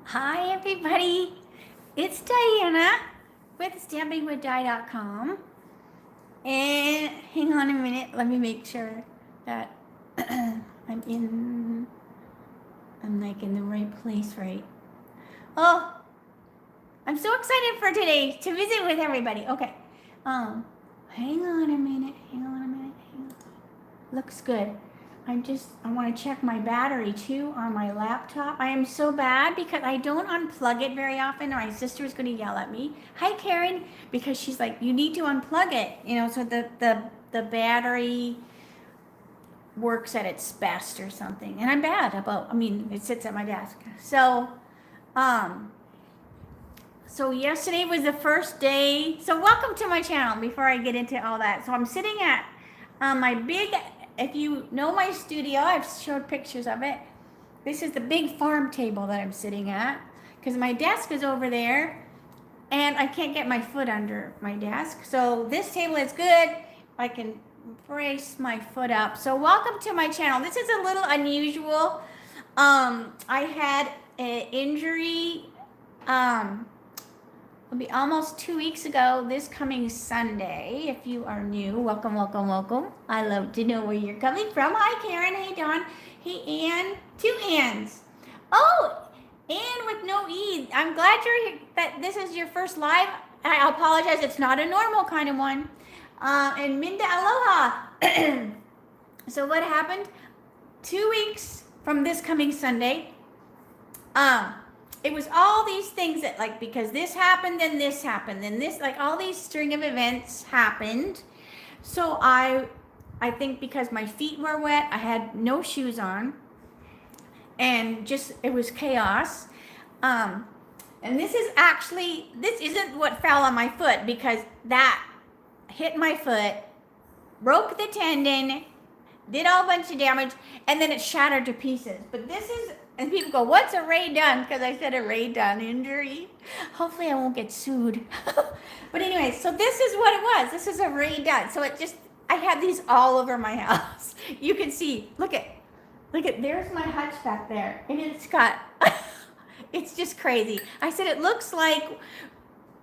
Hi everybody, it's Diana with stampingwithdie.com, and hang on a minute, let me make sure that I'm like in the right place, right? Oh, I'm so excited for today to visit with everybody. Okay, hang on a minute, hang on. Looks good. I want to check my battery too on my laptop. I am so bad because I don't unplug it very often, or my sister's going to yell at me. Hi, Karen, because she's like, you need to unplug it, so the battery works at its best or something. And I'm bad about, it sits at my desk. Um, so yesterday was the first day. So welcome to my channel before I get into all that. So I'm sitting at my big, if you know my studio, I've showed pictures of it. This is the big farm table that I'm sitting at because my desk is over there and I can't get my foot under my desk. So this table is good. I can brace my foot up. So welcome to my channel. This is a little unusual. I had an injury it'll be almost 2 weeks ago this coming Sunday. If you are new, welcome. I love to know where you're coming from. Hi, Karen. Hey, Dawn. Hey, Ann. 2 Anns. Oh, Ann with no E. I'm glad that this is your first live. I apologize. It's not a normal kind of one. And Minda, aloha. So what happened? 2 weeks from this coming Sunday, it was all these things that, like, because this happened, then this happened, then this, like, all these string of events happened. So I think because my feet were wet, I had no shoes on, and just, it was chaos. And this isn't what fell on my foot, because that hit my foot, broke the tendon, did all a bunch of damage, and then it shattered to pieces. But this is, and people go, what's a Ray Dunn? Because I said a Ray Dunn injury. Hopefully I won't get sued. But anyway, so this is what it was. This is a Ray Dunn. So I had these all over my house. You can see, look at, there's my hutch back there. And it's got, it's just crazy. I said, it looks like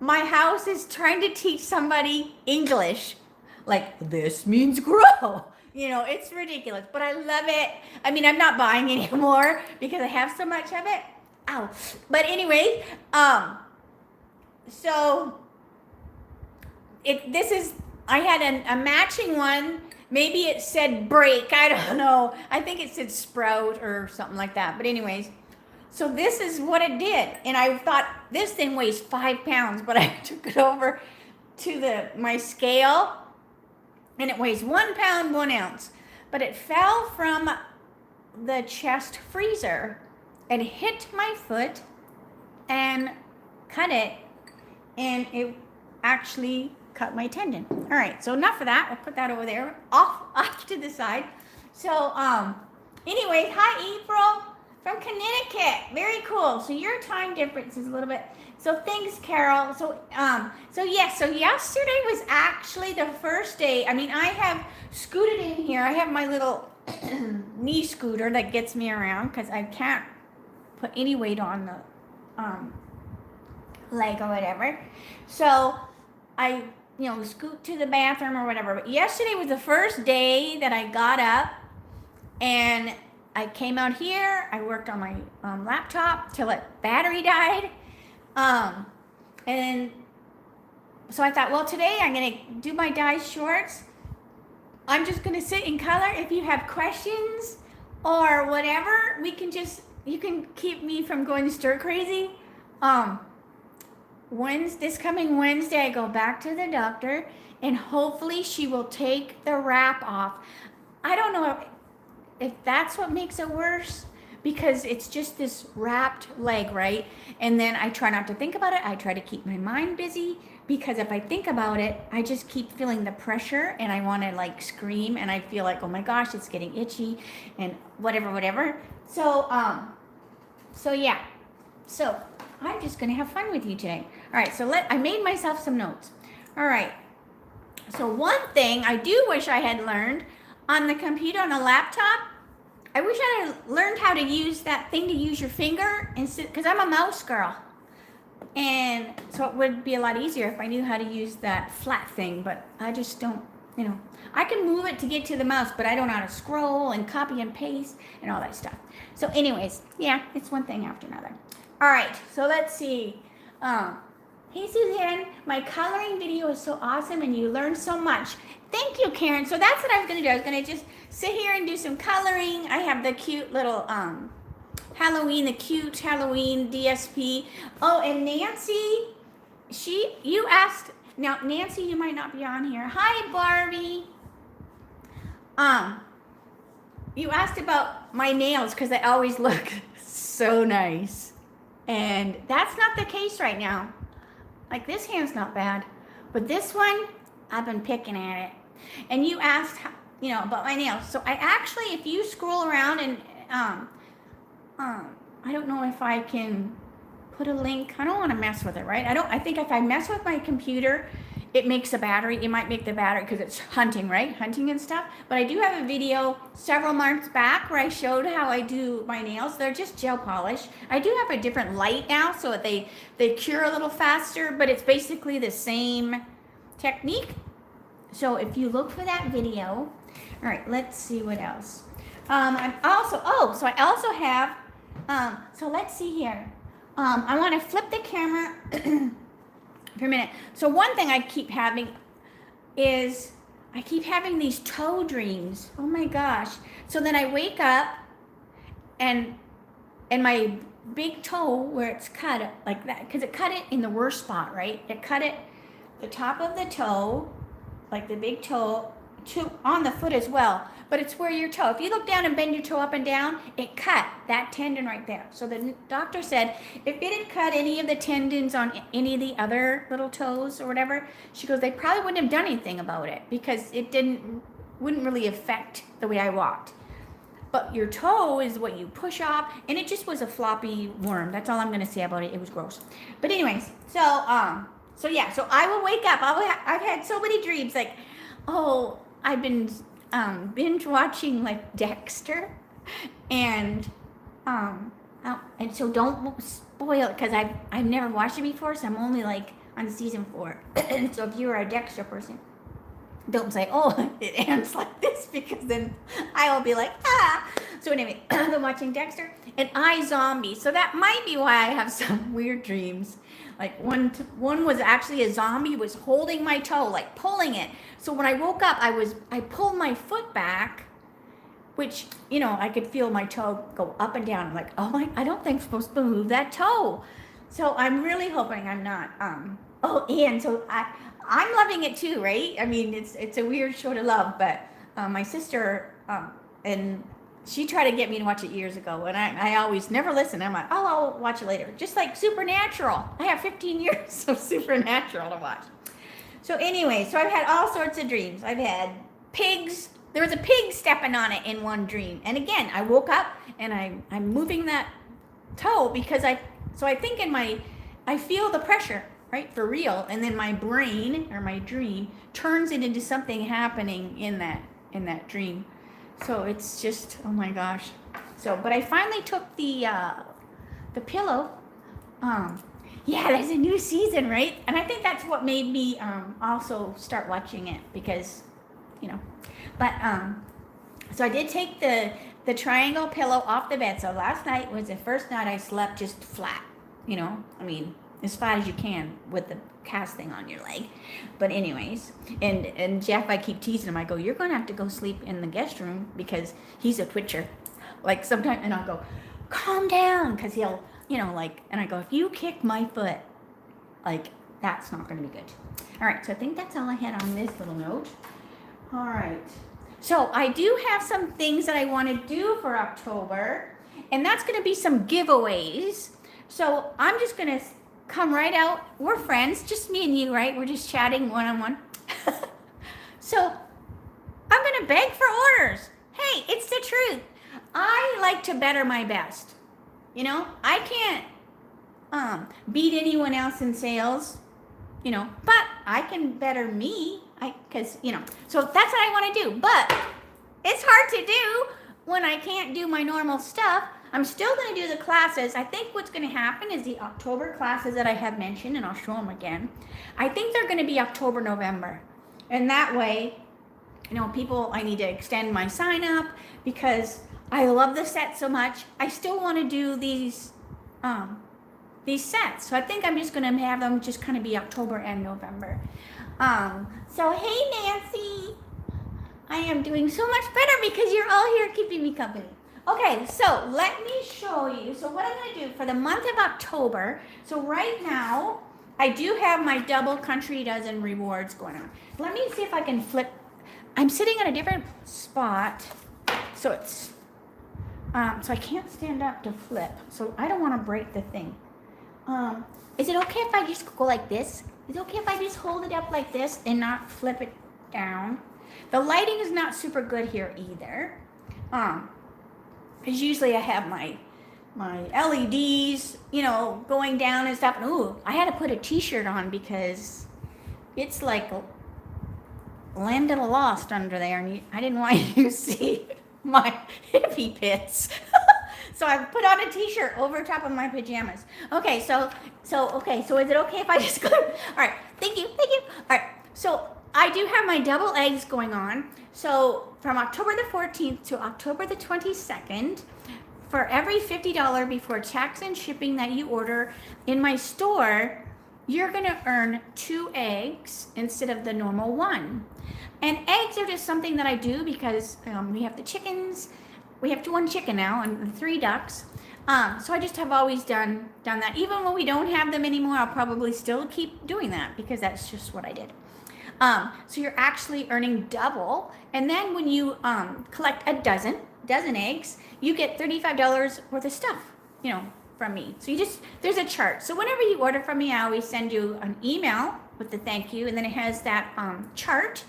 my house is trying to teach somebody English. Like, this means grow. It's ridiculous, but I love it. I'm not buying anymore because I have so much of it. Ow. But anyway, so I had a matching one. Maybe it said break. I don't know. I think it said sprout or something like that. But anyways, so this is what it did. And I thought, this thing weighs 5 pounds, but I took it over to my scale, and it weighs 1 pound, 1 ounce. But it fell from the chest freezer and hit my foot and cut it, and it actually cut my tendon. All right, so enough of that. I'll put that over there, off to the side. So, anyway, hi, April from Connecticut. Very cool. So your time difference is a little bit. So thanks, Carol. So yesterday was actually the first day. I have scooted in here. I have my little knee scooter that gets me around because I can't put any weight on the leg or whatever. So I, scoot to the bathroom or whatever. But yesterday was the first day that I got up and I came out here. I worked on my laptop till it battery died. And so I thought, well, today I'm going to do my dye shorts. I'm just going to sit in color. If you have questions or whatever, you can keep me from going stir crazy. This coming Wednesday, I go back to the doctor, and hopefully she will take the wrap off. I don't know if that's what makes it worse, because it's just this wrapped leg, right? And then I try not to think about it. I try to keep my mind busy, because if I think about it, I just keep feeling the pressure and I want to, like, scream, and I feel like, oh my gosh, it's getting itchy and whatever. So yeah. So I'm just going to have fun with you today. All right, so I made myself some notes. All right. So one thing I do wish I had learned on the computer, on a laptop, I wish I had learned how to use that thing to use your finger instead, because I'm a mouse girl. And so it would be a lot easier if I knew how to use that flat thing, but I just don't, I can move it to get to the mouse, but I don't know how to scroll and copy and paste and all that stuff. So anyways, yeah, it's one thing after another. All right, so let's see. Hey Suzanne, my coloring video is so awesome and you learned so much. Thank you, Karen. So that's what I was gonna do. I was gonna just sit here and do some coloring. I have the cute little the cute Halloween DSP. Oh, and Nancy, you asked, now Nancy, you might not be on here. Hi, Barbie. You asked about my nails because they always look so nice. And that's not the case right now. Like this hand's not bad, but this one, I've been picking at it. And you asked, about my nails. So I actually, if you scroll around and, I don't know if I can put a link. I don't want to mess with it, right? I think if I mess with my computer, it makes a battery. It might make the battery because it's hunting, right? Hunting and stuff. But I do have a video several months back where I showed how I do my nails. They're just gel polish. I do have a different light now so that they cure a little faster, but it's basically the same technique. So if you look for that video, all right, let's see what else. I also have, so let's see here. I want to flip the camera for a minute. So one thing I keep having is I keep having these toe dreams. Oh my gosh. So then I wake up and my big toe where it's cut like that, because it cut it in the worst spot, right? It cut it the top of the toe, like the big toe, on the foot as well, but it's where your toe, if you look down and bend your toe up and down, it cut that tendon right there. So the doctor said if it had cut any of the tendons on any of the other little toes or whatever, she goes, they probably wouldn't have done anything about it because it wouldn't really affect the way I walked. But your toe is what you push off, and it just was a floppy worm. That's all I'm going to say about it. It was gross. But anyways, so yeah, so I will wake up. I've had so many dreams, like, oh, I've been binge watching like Dexter, and so don't spoil it because I've never watched it before, so I'm only like on season 4. So if you're a Dexter person, don't say, oh, it ends like this, because then I will be like, ah. So anyway, I've been watching Dexter and iZombie. So that might be why I have some weird dreams. Like one was actually a zombie was holding my toe, like pulling it. So when I woke up, I pulled my foot back, which, I could feel my toe go up and down. I'm like, oh I don't think I'm supposed to move that toe. So I'm really hoping I'm not. And so I'm loving it too, right? I mean, it's a weird show to love, but my sister and she tried to get me to watch it years ago, and I always never listen. I'm like, oh, I'll watch it later. Just like Supernatural. I have 15 years of Supernatural to watch. So anyway, so I've had all sorts of dreams. I've had pigs. There was a pig stepping on it in one dream. And again, I woke up and I'm moving that toe because I think I feel the pressure, right, for real. And then my brain or my dream turns it into something happening in that dream. So it's just, oh my gosh. So, but I finally took the pillow. Yeah, there's a new season, right? And I think that's what made me also start watching it because, But so I did take the triangle pillow off the bed. So last night was the first night I slept just flat. I mean, as flat as you can with the cast thing on your leg. But anyways, and Jeff, I keep teasing him. I go, you're going to have to go sleep in the guest room because he's a twitcher. Like sometimes, and I'll go, calm down, because he'll, and I go, if you kick my foot, like, that's not going to be good. All right, so I think that's all I had on this little note. All right. So I do have some things that I want to do for October, and that's going to be some giveaways. So I'm just going to come right out. We're friends, just me and you, right? We're just chatting one-on-one. So I'm going to beg for orders. Hey, it's the truth. I like to better my best. I can't beat anyone else in sales, but I can better me. So that's what I want to do. But it's hard to do when I can't do my normal stuff, I'm still going to do the classes. I think what's going to happen is the October classes that I have mentioned, and I'll show them again. I think they're going to be October, November. And that way, people, I need to extend my sign up because I love the set so much. I still want to do these sets. So I think I'm just going to have them just kind of be October and November. So hey, Nancy. I am doing so much better because you're all here keeping me company. Okay, so let me show you. So what I'm going to do for the month of October, so right now, I do have my double country dozen rewards going on. Let me see if I can flip. I'm sitting in a different spot, so it's, so I can't stand up to flip. So I don't want to break the thing. Is it okay if I just go like this? Is it okay if I just hold it up like this and not flip it down? The lighting is not super good here either. Because usually I have my LEDs, going down and stuff. And ooh, I had to put a t-shirt on because it's like Land of the Lost under there. And I didn't want you to see my hippie pits. So I put on a t-shirt over top of my pajamas. Okay, so is it okay if I just go? All right, thank you. All right, so I do have my double eggs going on. So from October the 14th to October the 22nd, for every $50 before tax and shipping that you order in my store, you're going to earn 2 eggs instead of the normal 1. And eggs are just something that I do because we have the chickens. We have 1 chicken now and 3 ducks. So I just have always done that. Even when we don't have them anymore, I'll probably still keep doing that because that's just what I did. So you're actually earning double. And then when you collect a dozen eggs, you get $35 worth of stuff, from me. So there's a chart. So whenever you order from me, I always send you an email with the thank you. And then it has that chart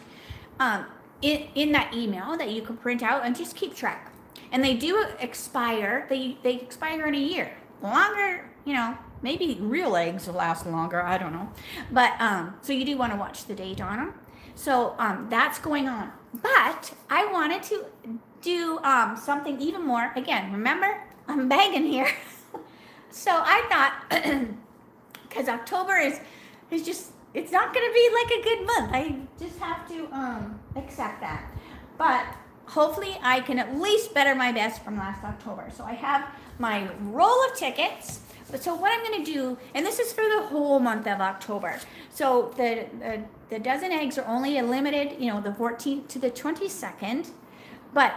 in that email that you can print out and just keep track. And they do expire. They expire in a year. Longer, maybe real eggs will last longer. I don't know. But so you do want to watch the date on them. So that's going on. But I wanted to do something even more. Again, remember, I'm begging here. So I thought, because October is just, it's not going to be like a good month. I just have to accept that. But hopefully I can at least better my best from last October. So I have my roll of tickets. So what I'm going to do, and this is for the whole month of October. So the dozen eggs are only a limited, the 14th to the 22nd. But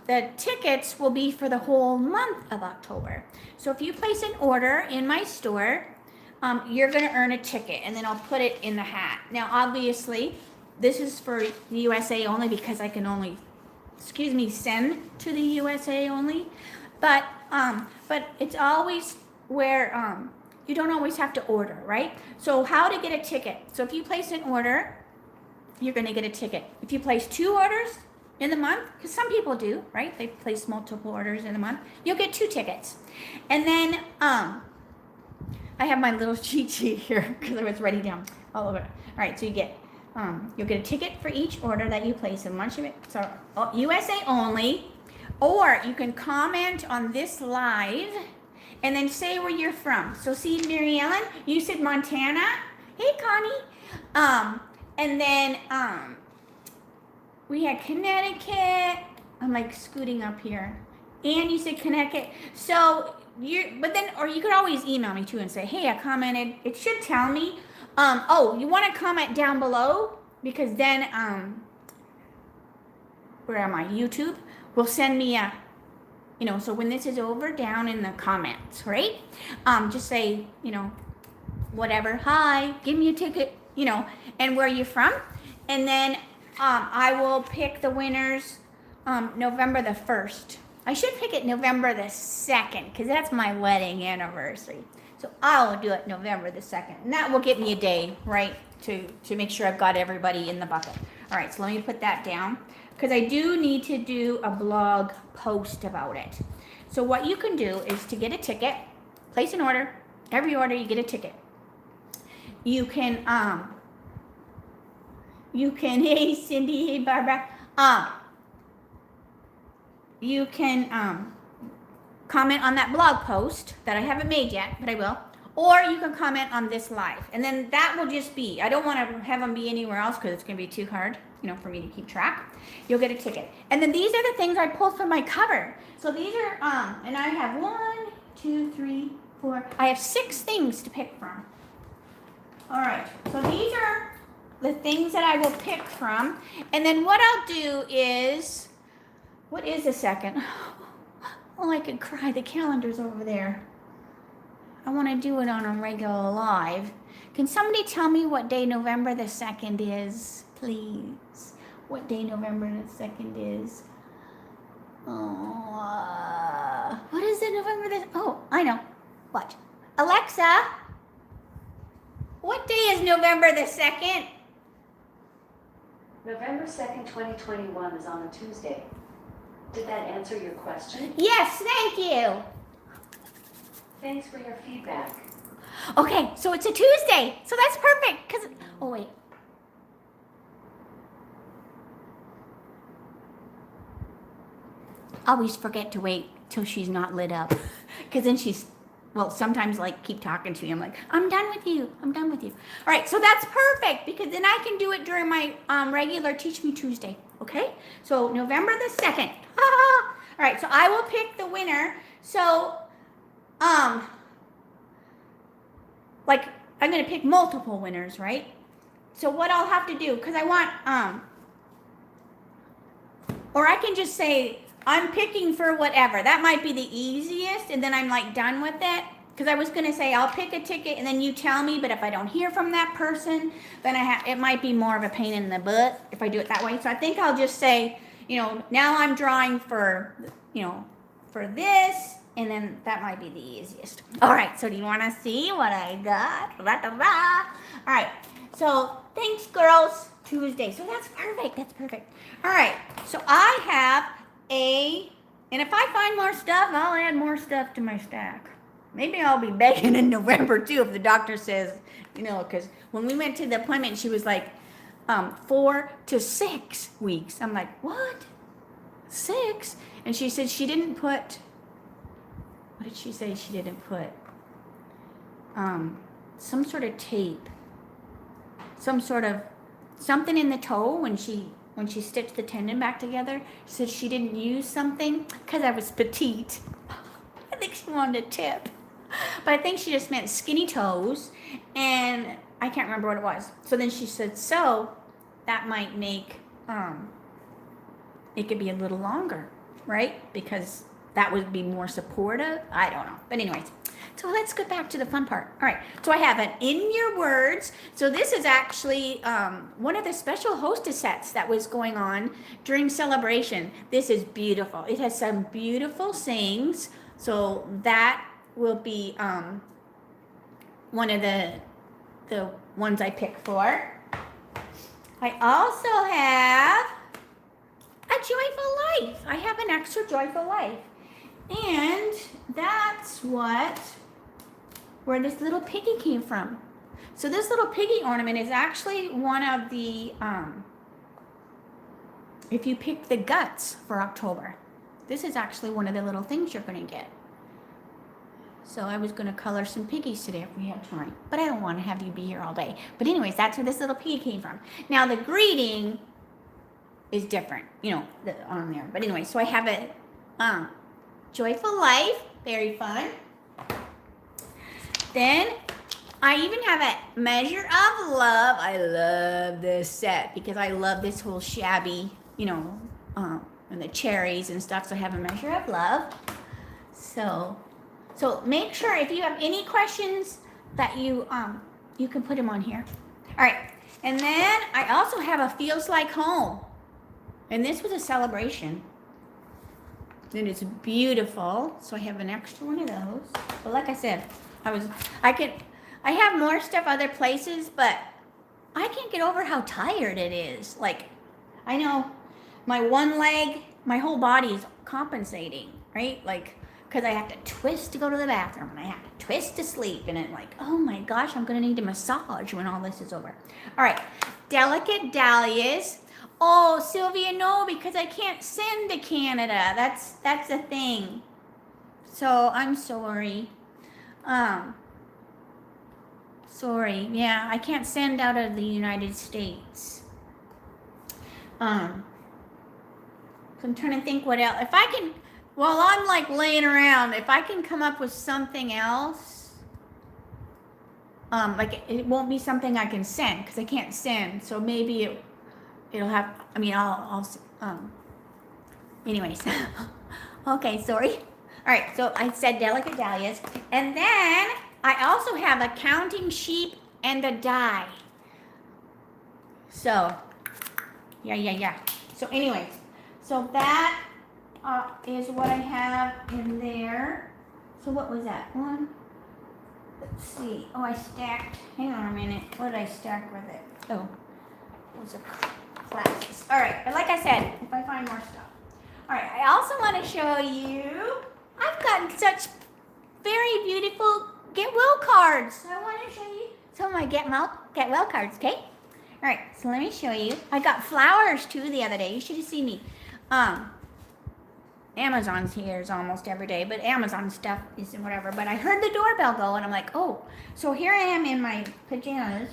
the tickets will be for the whole month of October. So if you place an order in my store, you're going to earn a ticket, and then I'll put it in the hat. Now, obviously, this is for the USA only because I can only, send to the USA only. But it's always where you don't always have to order, right? So how to get a ticket. So if you place an order, you're going to get a ticket. If you place 2 orders in the month, because some people do, right? They place multiple orders in the month, you'll get 2 tickets. And then I have my little cheat sheet here because I was writing down all over it. All right, so you'll get a ticket for each order that you place, and much of it, so USA only, or you can comment on this live and then say where you're from. So see, Mary Ellen, you said Montana. Hey, Connie. And then we had Connecticut. I'm like scooting up here. And you said Connecticut. So or you could always email me too and say, hey, I commented. It should tell me. You want to comment down below because then, where am I? YouTube will send me a, so when this is over, down in the comments, right? Just say, whatever. Hi, give me a ticket, and where you're from. And then I will pick the winners November the 1st. I should pick it November the 2nd because that's my wedding anniversary. So I'll do it November the 2nd. And that will give me a day, right, to make sure I've got everybody in the bucket. All right, so let me put that down because I do need to do a blog post about it. So what you can do is to get a ticket, place an order. Every order you get a ticket. You can, hey Cindy, hey Barbara, you can comment on that blog post that I haven't made yet, but I will. Or you can comment on this live. And then that will just be, I don't want to have them be anywhere else because it's going to be too hard, for me to keep track. You'll get a ticket. And then these are the things I pulled from my cover. So these are, and I have 1, 2, 3, 4. I have 6 things to pick from. All right. So these are the things that I will pick from. And then what I'll do is, what is the second? Oh, I could cry. The calendar's over there. I want to do it on a regular live. Can somebody tell me what day November the 2nd is, please? What day November the 2nd is? Oh, what is it, November the... Oh, I know. What? Alexa, what day is November the 2nd? November 2nd, 2021 is on a Tuesday. Did that answer your question? Yes, thank you. Thanks for your feedback. Okay, so it's a Tuesday. So that's perfect. Oh, wait. Always forget to wait till she's not lit up. Because then sometimes keep talking to you. I'm like, I'm done with you. I'm done with you. All right, so that's perfect because then I can do it during my regular Teach Me Tuesday. Okay? So November the 2nd. All right, so I will pick the winner. So, I'm going to pick multiple winners, right? So what I'll have to do, because I want, or I can just say, I'm picking for whatever. That might be the easiest, and then I'm done with it. Because I was going to say, I'll pick a ticket, and then you tell me, but if I don't hear from that person, then it might be more of a pain in the butt if I do it that way. So I think I'll just say, now I'm drawing for, for this, and then that might be the easiest. All right, so do you want to see what I got? All right, so thanks, girls. Tuesday. So that's perfect. That's perfect. All right, so I have and if I find more stuff, I'll add more stuff to my stack. Maybe I'll be begging in November, too, if the doctor says, because when we went to the appointment, she was like, 4 to 6 weeks. I'm like, what? 6? And she said she didn't put... What did she say she didn't put? Some sort of tape. Something in the toe when she stitched the tendon back together. She said she didn't use something because I was petite. I think she wanted a tip. But I think she just meant skinny toes. And I can't remember what it was. So then she said, so that might make it could be a little longer, right? Because that would be more supportive. I don't know. But anyways, so let's get back to the fun part. All right. So I have an In Your Words. So this is actually one of the special hostess sets that was going on during celebration. This is beautiful. It has some beautiful sayings. So that will be one of the ones I picked for. I also have a joyful life. I have an extra joyful life. And that's where this little piggy came from. So this little piggy ornament is actually one of the, if you pick the guts for October, this is actually one of the little things you're going to get. So I was going to color some piggies today if we have time. But I don't want to have you be here all day. But anyways, that's where this little piggy came from. Now the greeting is different, on there. But anyway, so I have a joyful life. Very fun. Then I even have a measure of love. I love this set because I love this whole shabby, and the cherries and stuff. So I have a measure of love. So make sure if you have any questions that you can put them on here. All right. And then I also have a Feels Like Home. And this was a celebration. And it's beautiful. So I have an extra one of those. But like I said, I have more stuff other places, but I can't get over how tired it is. I know my one leg, my whole body is compensating, right? Because I have to twist to go to the bathroom, and I have to twist to sleep, and it's oh my gosh, I'm going to need a massage when all this is over. All right, Delicate Dahlias. Oh, Sylvia, no, because I can't send to Canada. That's the thing. So I'm sorry. Sorry. Yeah, I can't send out of the United States. So I'm trying to think what else. If I can, while I'm like laying around, if I can come up with something else, like it won't be something I can send because I can't send. So maybe it'll have. I mean, anyways. Okay, sorry. All right, so I said delicate dahlias, and then I also have a counting sheep and a die. So, yeah. So anyways, so that is what I have in there. So what was that one? Let's see. Oh, I stacked. Hang on a minute. What did I stack with it? Oh, it was a classes. All right, but like I said, if I find more stuff. All right, I also want to show you. I've gotten such very beautiful get well cards. I want to show you some of my get well cards. Okay. All right, so let me show you. I got flowers too the other day. You should have seen me. Amazon's here is almost every day, but Amazon stuff is whatever. But I heard the doorbell go, and I'm like, oh. So here I am in my pajamas,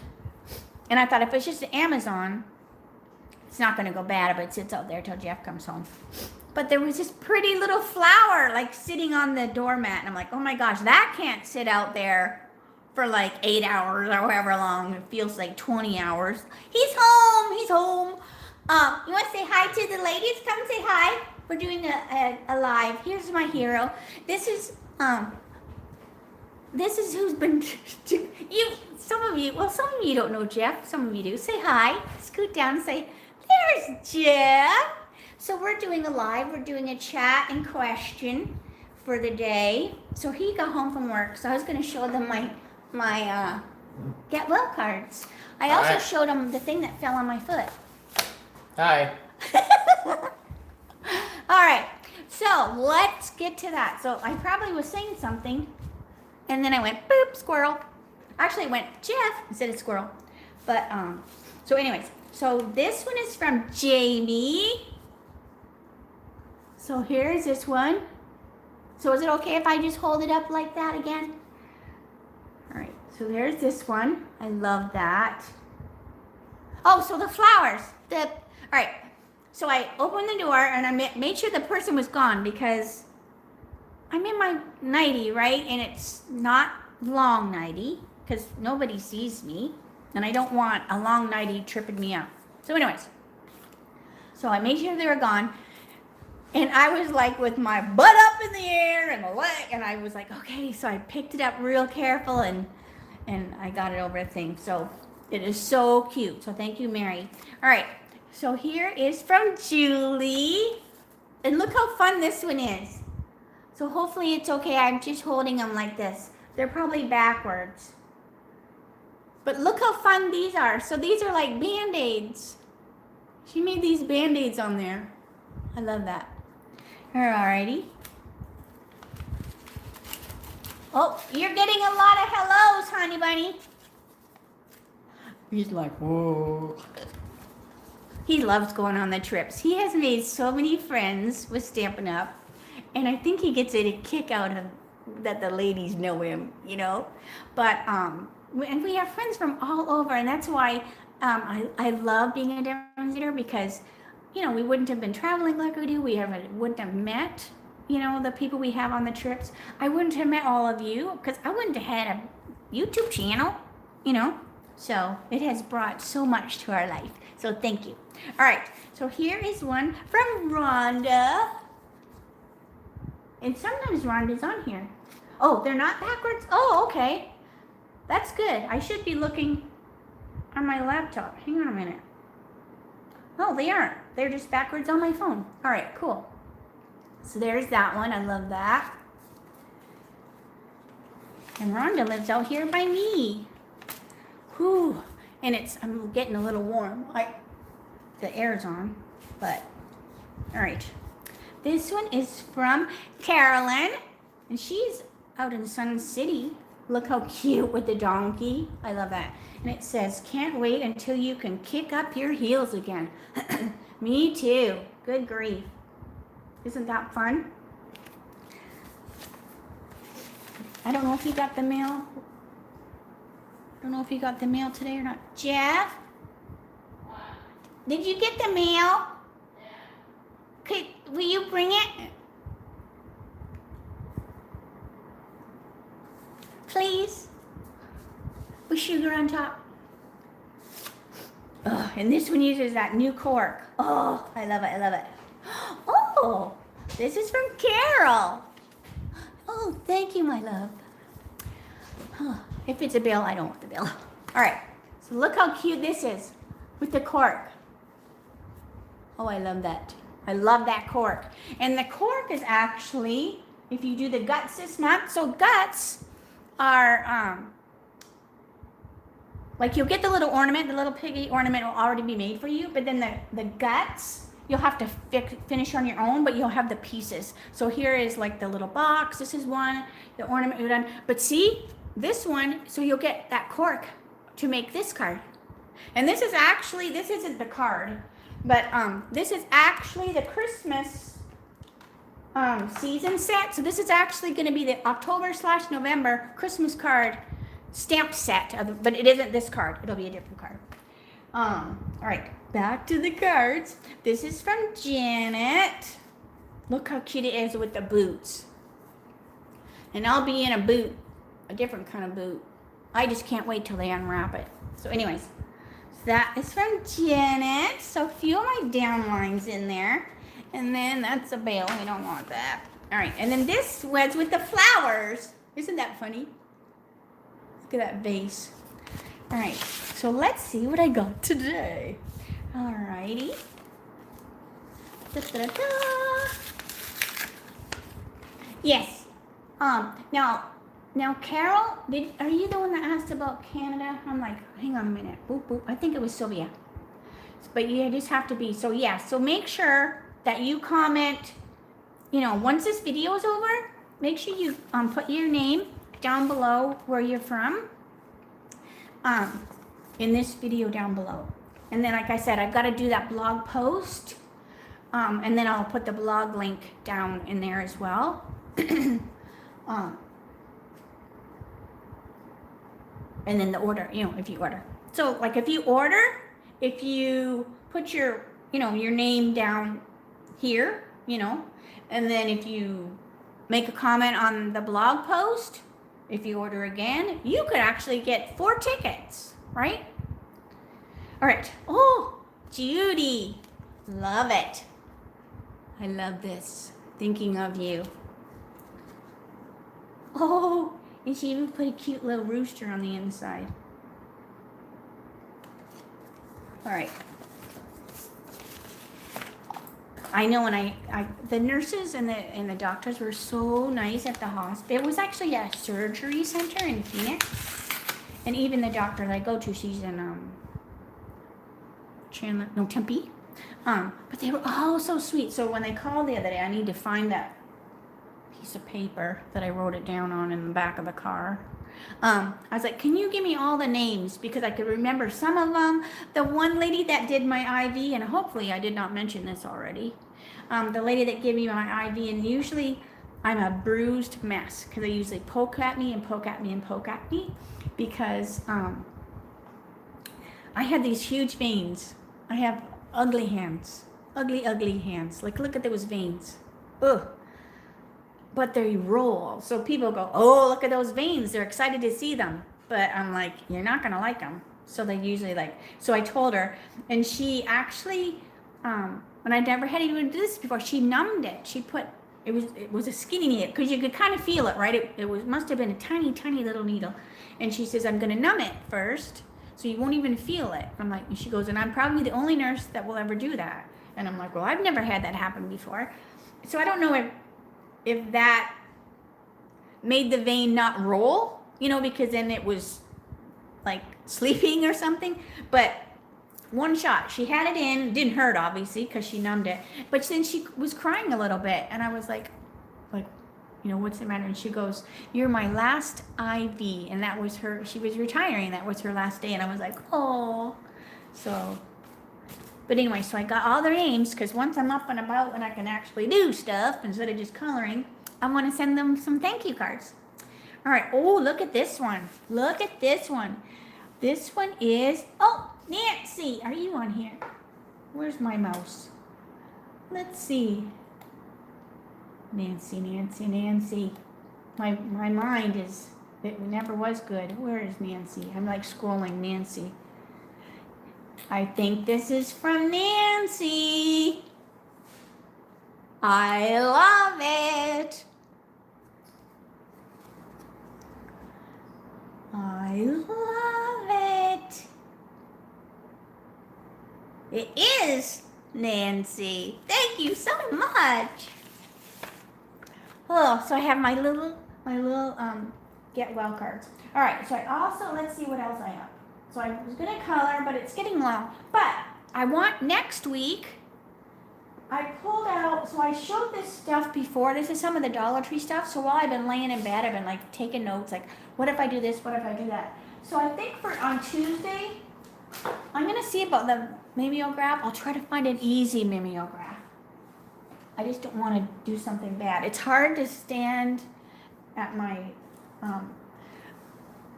and I thought if it's just Amazon, it's not going to go bad if it sits out there till Jeff comes home. But there was this pretty little flower like sitting on the doormat, and I'm like, oh my gosh, that can't sit out there for like 8 hours or however long. It feels like 20 hours. He's home. You want to say hi to the ladies? Come say hi. We're doing a live. Here's my hero. This is who's been some of you don't know Jeff. Some of you do. Say hi. Scoot down and say, there's Jeff. So we're doing a live. We're doing a chat and question for the day. So he got home from work. So I was going to show them my get well cards. I also showed him the thing that fell on my foot. Hi. All right, so let's get to that. So I probably was saying something, and then I went, boop, squirrel. Actually, I went, Jeff, instead of squirrel. But, so anyways, so this one is from Jamie. So here's this one. So is it okay if I just hold it up like that again? All right, so there's this one. I love that. Oh, so the flowers. All right. So I opened the door and I made sure the person was gone because I'm in my nightie, right? And it's not long nightie because nobody sees me. And I don't want a long nightie tripping me up. So anyways, so I made sure they were gone. And I was like with my butt up in the air and the leg. And I was like, okay. So I picked it up real careful and I got it over the thing. So it is so cute. So thank you, Mary. All right. So here is from Julie. And look how fun this one is. So hopefully it's okay. I'm just holding them like this. They're probably backwards. But look how fun these are. So these are like Band-Aids. She made these Band-Aids on there. I love that. Alrighty. Oh, you're getting a lot of hellos, honey bunny. He's like, whoa. He loves going on the trips. He has made so many friends with Stampin' Up! And I think he gets a kick out of that the ladies know him, you know? But, and we have friends from all over, and that's why I love being a demonstrator because, you know, we wouldn't have been traveling like we do. We wouldn't have met, you know, the people we have on the trips. I wouldn't have met all of you because I wouldn't have had a YouTube channel, you know? So it has brought so much to our life. So thank you. All right. So here is one from Rhonda. And sometimes Rhonda's on here. Oh, they're not backwards? Oh, okay. That's good. I should be looking on my laptop. Hang on a minute. Oh, they aren't. They're just backwards on my phone. All right, cool. So there's that one. I love that. And Rhonda lives out here by me. Whew. And I'm getting a little warm. The air's on, but all right. This one is from Carolyn, and she's out in Sun City. Look how cute with the donkey. I love that. And it says, can't wait until you can kick up your heels again. Me too. Good grief. Isn't that fun? I don't know if you got the mail. I don't know if you got the mail today or not. Jeff? Did you get the mail? Will you bring it? Please? With sugar on top. Oh, and this one uses that new cork. Oh, I love it, I love it. Oh, this is from Carol. Oh, thank you, my love. Oh, if it's a bill, I don't want the bill. All right, so look how cute this is with the cork. Oh, I love that. I love that cork. And the cork is actually, if you do the guts this month, so guts are, like you'll get the little ornament, the little piggy ornament will already be made for you, but then the guts, you'll have to finish on your own, but you'll have the pieces. So here is like the little box, this is one, the ornament we've done. But see, this one, so you'll get that cork to make this card. And this is actually, this isn't the card, but this is actually the Christmas season set. So this is actually going to be the October/November Christmas card stamp set, but it isn't this card. It'll be a different card. All right, back to the cards. This is from Janet. Look how cute it is with the boots. And I'll be in a boot, a different kind of boot. I just can't wait till they unwrap it. So anyways, that is from Janet. So a few of my downlines in there. And then that's a bail. We don't want that. All right. And then this was with the flowers. Isn't that funny? Look at that vase. All right. So let's see what I got today. All righty. Da-da-da-da. Yes. Now, Carol, are you the one that asked about Canada? I'm like, hang on a minute. Boop, boop. I think it was Sylvia. But you just have to be. So, yeah. So make sure that you comment, once this video is over, make sure you put your name down below where you're from in this video down below. And then, like I said, I've got to do that blog post. And then I'll put the blog link down in there as well. And then the order, if you order. So like if you order, if you put your, your name down here, and then if you make a comment on the blog post, if you order again, you could actually get 4 tickets, right? All right. Oh, Judy. Love it. I love this. Thinking of you. Oh, and she even put a cute little rooster on the inside. All right. I know when the nurses and the doctors were so nice at the hospital. It was actually a surgery center in Phoenix. And even the doctor that I go to, she's in Tempe. But they were all so sweet. So when they called the other day, I need to find that piece of paper that I wrote it down on in the back of the car. I was like, can you give me all the names? Because I could remember some of them. The one lady that did my IV, and hopefully I did not mention this already. The lady that gave me my IV, and usually I'm a bruised mess because they usually poke at me and poke at me and poke at me because I had these huge veins. I have ugly hands. Ugly hands. Like, look at those veins. Ugh. But they roll. So people go, oh, look at those veins. They're excited to see them. But I'm like, you're not going to like them. So they usually so I told her, and she actually, when I never had anyone do this before, she numbed it. She put, it was a skinny needle, because you could kind of feel it, right? It must have been a tiny, tiny little needle. And she says, I'm going to numb it first, so you won't even feel it. I'm like, and she goes, and I'm probably the only nurse that will ever do that. And I'm like, well, I've never had that happen before. So I don't know if that made the vein not roll, because then it was like sleeping or something. But one shot, she had it in, didn't hurt obviously because she numbed it, but then she was crying a little bit, and I was like, you know, what's the matter? And she goes, you're my last IV. And that was her, she was retiring. That was her last day. And I was like, oh. So, but anyway, so I got all their names because once I'm up and about and I can actually do stuff instead of just coloring, I want to send them some thank you cards. All right. Oh, look at this one. Look at this one. This one is, oh, Nancy, are you on here? Where's my mouse? Let's see. Nancy, Nancy, Nancy. My mind is, it never was good. Where is Nancy? I'm like scrolling Nancy. I think this is from Nancy. I love it. I love it. It is Nancy. Thank you so much. Oh, so I have my little get well cards. All right, so I also, let's see what else I have. So I was gonna color, but it's getting long. But I want next week, I pulled out, so I showed this stuff before. This is some of the Dollar Tree stuff. So while I've been laying in bed, I've been like taking notes, like, what if I do this? What if I do that? So I think for on Tuesday, I'm gonna see about the mimeograph. I'll try to find an easy mimeograph. I just don't want to do something bad. It's hard to stand at my,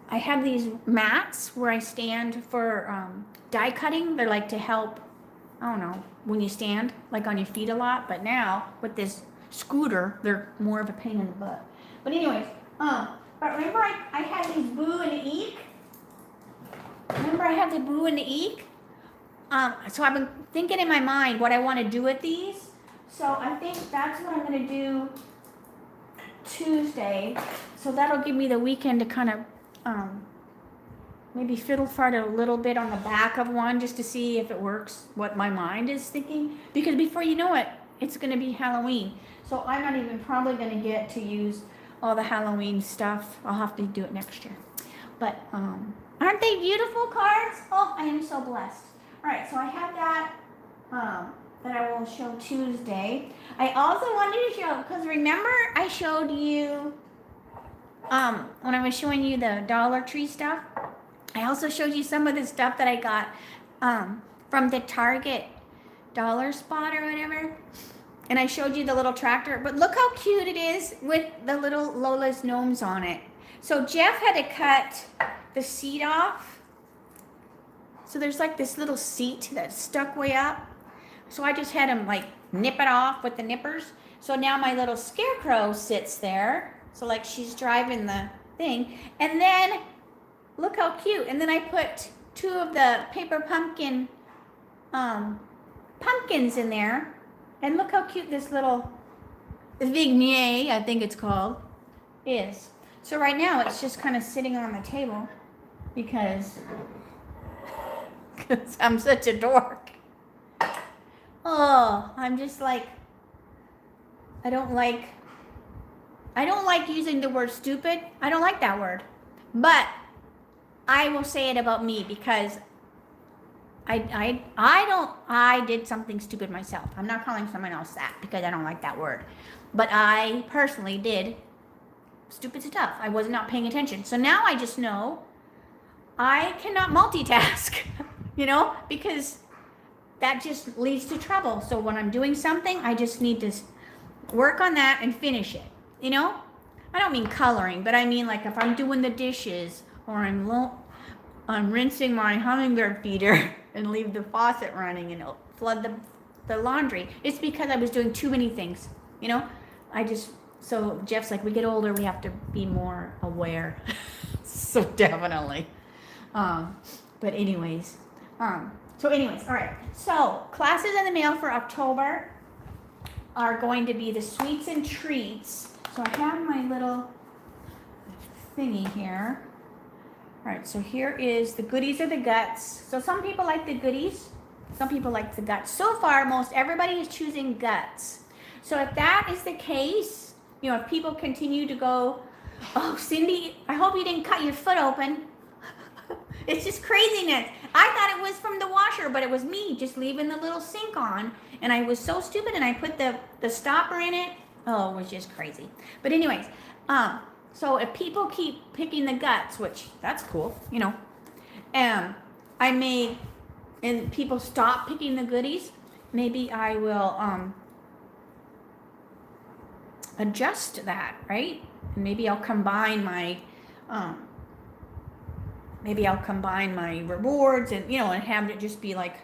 I have these mats where I stand for die cutting. They're like to help, I don't know, when you stand, like on your feet a lot. But now, with this scooter, they're more of a pain in the butt. But anyways, but remember I had these boo and eek? Remember I had the boo and the eek? So I've been thinking in my mind what I want to do with these. So I think that's what I'm going to do Tuesday. So that'll give me the weekend to kind of maybe fiddle fart a little bit on the back of one just to see if it works, what my mind is thinking. Because before you know it, it's going to be Halloween. So I'm not even probably going to get to use all the Halloween stuff. I'll have to do it next year. But aren't they beautiful cards? Oh, I am so blessed. All right, so I have that that I will show Tuesday. I also wanted to show, because remember I showed you, when I was showing you the Dollar Tree stuff, I also showed you some of the stuff that I got from the Target dollar spot or whatever. And I showed you the little tractor. But look how cute it is with the little Lola's gnomes on it. So Jeff had to cut the seat off. So there's like this little seat that's stuck way up. So I just had him like nip it off with the nippers. So now my little scarecrow sits there. So like she's driving the thing. And then look how cute. And then I put 2 of the paper pumpkins in there. And look how cute this little vignette, I think it's called, is. So right now it's just kind of sitting on the table because I'm such a dork. Oh, I'm just like, I don't like using the word stupid. I don't like that word. But I will say it about me because I did something stupid myself. I'm not calling someone else that because I don't like that word. But I personally did stupid stuff. I was not paying attention. So now I just know I cannot multitask, you know, because that just leads to trouble. So when I'm doing something, I just need to work on that and finish it, you know? I don't mean coloring, but I mean like if I'm doing the dishes or I'm rinsing my hummingbird feeder and leave the faucet running and it'll flood the laundry. It's because I was doing too many things, you know? So Jeff's like, we get older, we have to be more aware. So definitely. But anyways, all right. So classes in the mail for October are going to be the sweets and treats. So I have my little thingy here. All right, so here is the goodies or the guts. So some people like the goodies, some people like the guts. So far, most everybody is choosing guts. So if that is the case, you know, if people continue to go, oh, Cindy, I hope you didn't cut your foot open. It's just craziness. I thought it was from the washer, but it was me just leaving the little sink on. And I was so stupid, and I put the stopper in it. Oh, it was just crazy. But anyways, so if people keep picking the guts, which that's cool, you know, I may, and people stop picking the goodies, maybe I will adjust that, right? And maybe I'll combine my rewards and, you know, and have it just be like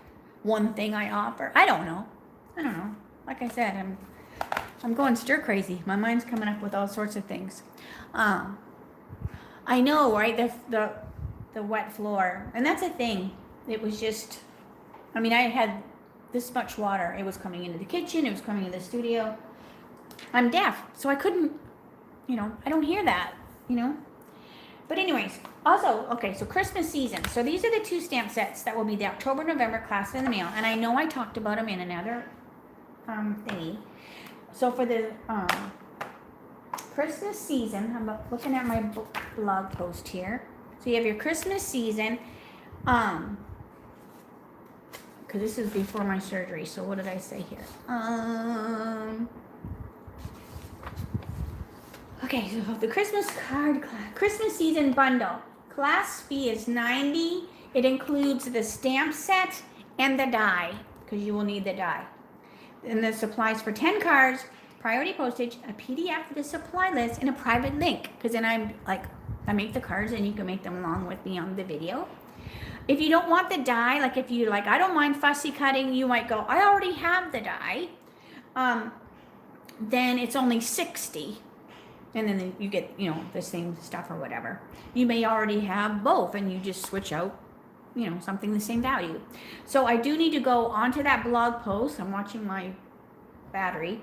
one thing I offer. I don't know. Like I said, I'm going stir crazy. My mind's coming up with all sorts of things. I know, right? The wet floor, and that's a thing. It was just, I mean, I had this much water. It was coming into the kitchen. It was coming into the studio. I'm deaf, so I couldn't, you know, I don't hear that, you know. But anyways, also, okay, so Christmas season. So these are the 2 stamp sets that will be the October-November class in the mail. And I know I talked about them in another thingy. So for the Christmas season, I'm looking at my blog post here. So you have your Christmas season, because this is before my surgery. So what did I say here? Okay, so the Christmas card class, Christmas season bundle. Class fee is $90. It includes the stamp set and the die, because you will need the die. And the supplies for 10 cards, priority postage, a PDF of the supply list, and a private link. Because then I make the cards and you can make them along with me on the video. If you don't want the die, like if you like, I don't mind fussy cutting, you might go, I already have the die. Then it's only $60. And then you get, you know, the same stuff or whatever. You may already have both and you just switch out, you know, something the same value. So I do need to go onto that blog post. I'm watching my battery.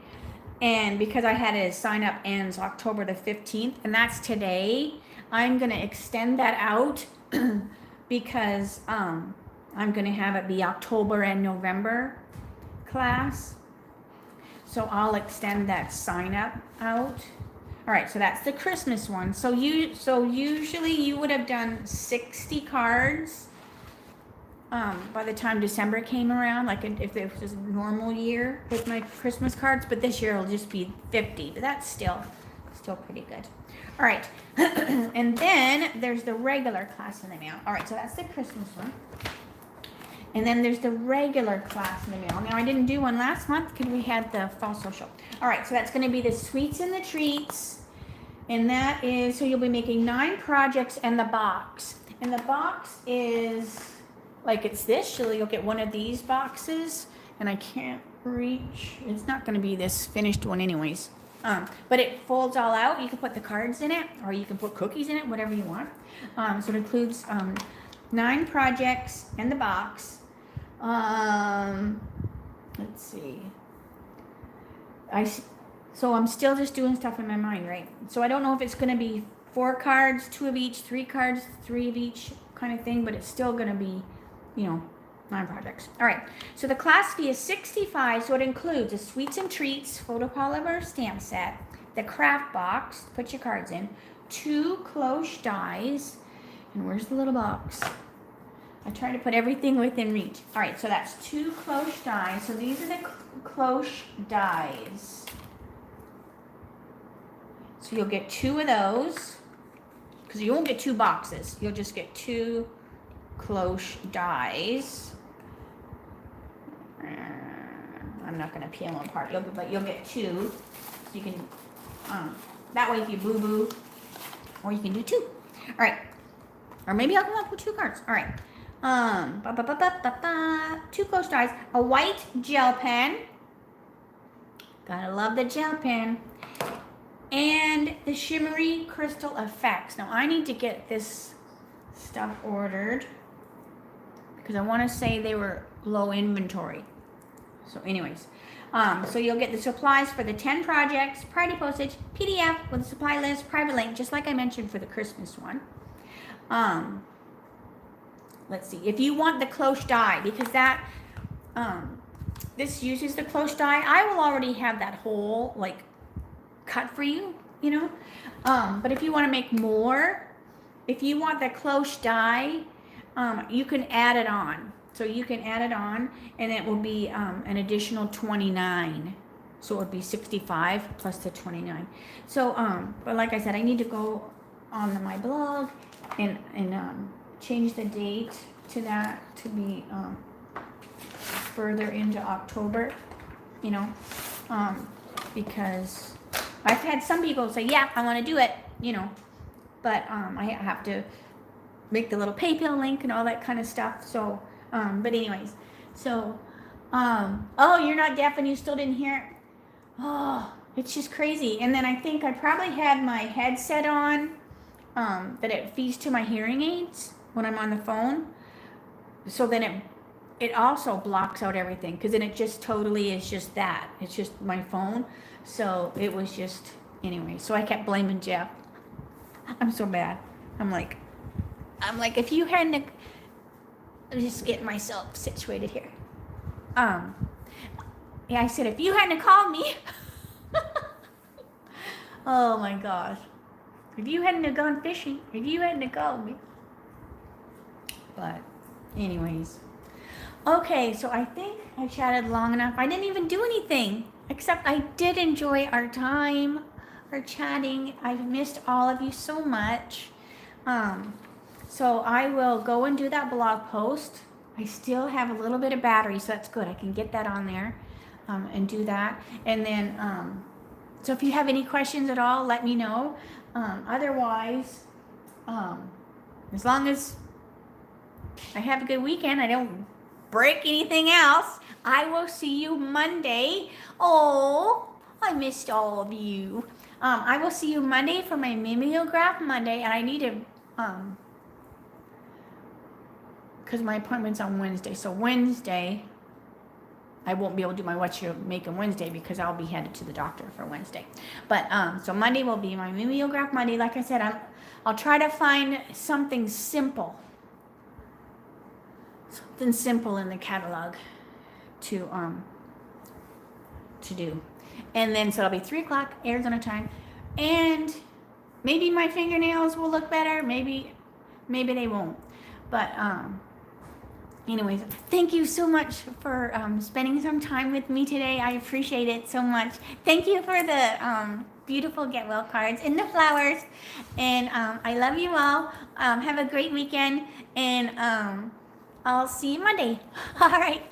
And because I had a sign up ends October the 15th, and that's today, I'm going to extend that out because I'm going to have it be October and November class. So I'll extend that sign up out. All right, so that's the Christmas one. So usually you would have done 60 cards by the time December came around, like if it was a normal year with my Christmas cards, but this year it'll just be 50, but that's still pretty good. All right, and then there's the regular class in the mail. All right, so that's the Christmas one. And then there's the regular class in the mail. Now, I didn't do one last month because we had the fall social. All right, so that's going to be the sweets and the treats. And that is, so you'll be making 9 projects and the box. And the box is, like it's this. So you'll get one of these boxes. And I can't reach. It's not going to be this finished one anyways. But it folds all out. You can put the cards in it. Or you can put cookies in it, whatever you want. So it includes 9 projects and the box. Let's see. So I'm still just doing stuff in my mind, right? So I don't know if it's going to be 4 cards, 2 of each, 3 cards, 3 of each kind of thing, but it's still going to be, you know, 9 projects. All right. So the class fee is $65. So it includes the sweets and treats photopolymer stamp set, the craft box, put your cards in, 2 cloche dies, and where's the little box? I try to put everything within reach. All right, so that's 2 cloche dies. So these are the cloche dies. So you'll get 2 of those, because you won't get 2 boxes. You'll just get 2 cloche dies. I'm not going to peel them apart, but you'll get 2. So you can, that way if you boo-boo, or you can do 2. All right. Or maybe I'll come up with 2 cards. All right. 2 cloche dies, a white gel pen. Gotta love the gel pen. And the shimmery crystal effects. Now I need to get this stuff ordered because I want to say they were low inventory. So anyways, so you'll get the supplies for the 10 projects, priority postage, PDF with a supply list, private link, just like I mentioned for the Christmas one. Let's see, if you want the cloche die, because that, this uses the cloche die, I will already have that whole, like, cut for you, you know, but if you want to make more, if you want the cloche die, you can add it on. So you can add it on, and it will be an additional $29. So it would be 65 plus the 29. So, but like I said, I need to go on my blog and change the date to that to be further into October, you know, because I've had some people say, yeah, I want to do it, you know, but I have to make the little PayPal link and all that kind of stuff. So, but anyways, so, oh, you're not deaf and you still didn't hear it? Oh, it's just crazy. And then I think I probably had my headset on, that it feeds to my hearing aids when I'm on the phone. So then it also blocks out everything, because then it just totally is just that. It's just my phone. So it was just, anyway, so I kept blaming Jeff. I'm so bad. I'm like, if you hadn't, I'm just getting myself situated here. Yeah, I said, if you hadn't called me, oh my gosh, if you hadn't have gone fishing, if you hadn't have called me. But anyways, okay, so I think I chatted long enough. I didn't even do anything, except I did enjoy our time, our chatting. I've missed all of you so much. So I will go and do that blog post. I still have a little bit of battery, so that's good. I can get that on there, and do that. And then, so if you have any questions at all, let me know. Otherwise, as long as I have a good weekend, I don't break anything else, I will see you Monday. Oh, I missed all of you. I will see you Monday for my mimeograph Monday, and I need to, because my appointment's on Wednesday. So Wednesday, I won't be able to do my What You're Making Wednesday because I'll be headed to the doctor for Wednesday. But so Monday will be my mimeograph Monday. Like I said, I'll try to find something simple in the catalog to do. And then so it'll be 3 o'clock Arizona time, and maybe my fingernails will look better. Maybe they won't. But anyways, thank you so much for spending some time with me today. I appreciate it so much. Thank you for the beautiful get well cards and the flowers. And I love you all. Have a great weekend, and I'll see you Monday. All right.